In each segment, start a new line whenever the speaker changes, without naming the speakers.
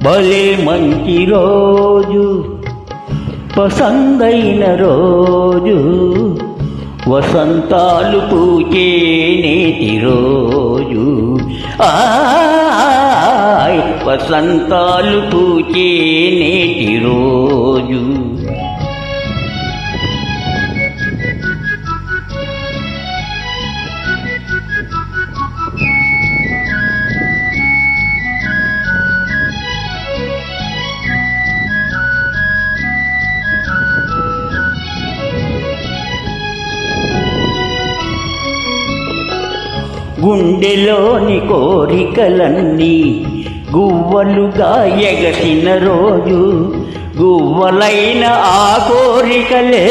భలే మంచి రోజు, పసందైన రోజు, వసంతాలు పూచే నేటి రోజు. వసంతాలు పూచే నేటి రోజు. గుండెలోని కోరికలన్నీ గువ్వలుగా ఎగసిన రోజు, గువ్వలైన ఆ కోరికలే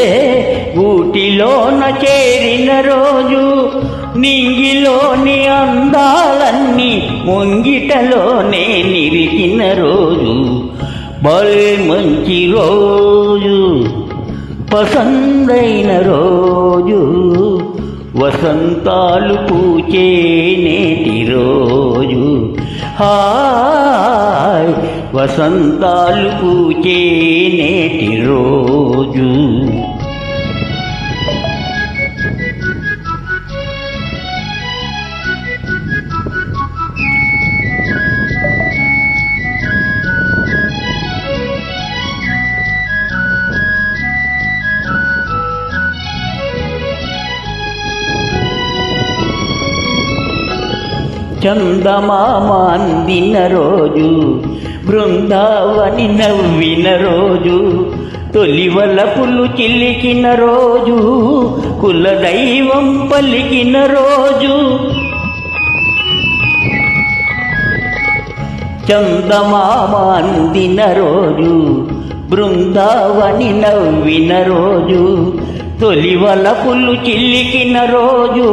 గూటిలోన చేరిన రోజు, నింగిలోని అందాలన్నీ ముంగిటలోనే నిరికిన రోజు. భలే మంచి రోజు, పసందైన రోజు, వసంతాలు పూచే నేటి రోజు. హాయ్ వసంతాలు పూచే నేటి రోజు. చందమామ అందిన రోజు, బృందావని నవ్విన రోజు, తొలివలపులు చిలికిన రోజు, కులదైవం పలికిన రోజు. చందమామ అందిన రోజు, బృందావని నవ్విన రోజు, తొలివలపులు చిల్లికిన రోజు,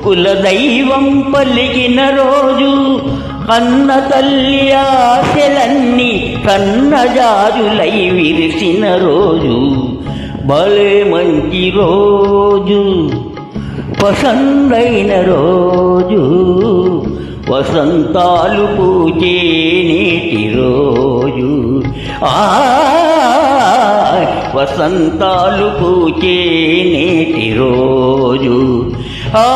కులదైవం పలికిన రోజు. కన్న తల్లి ఆశలన్నీ కన్నజాజులై విరిసిన రోజు. భలే మంచి రోజు, పసందైన రోజు, వసంతాలు పూచే నేటి రోజు. వసంతాలు పూచే నేటి రోజు. ఆ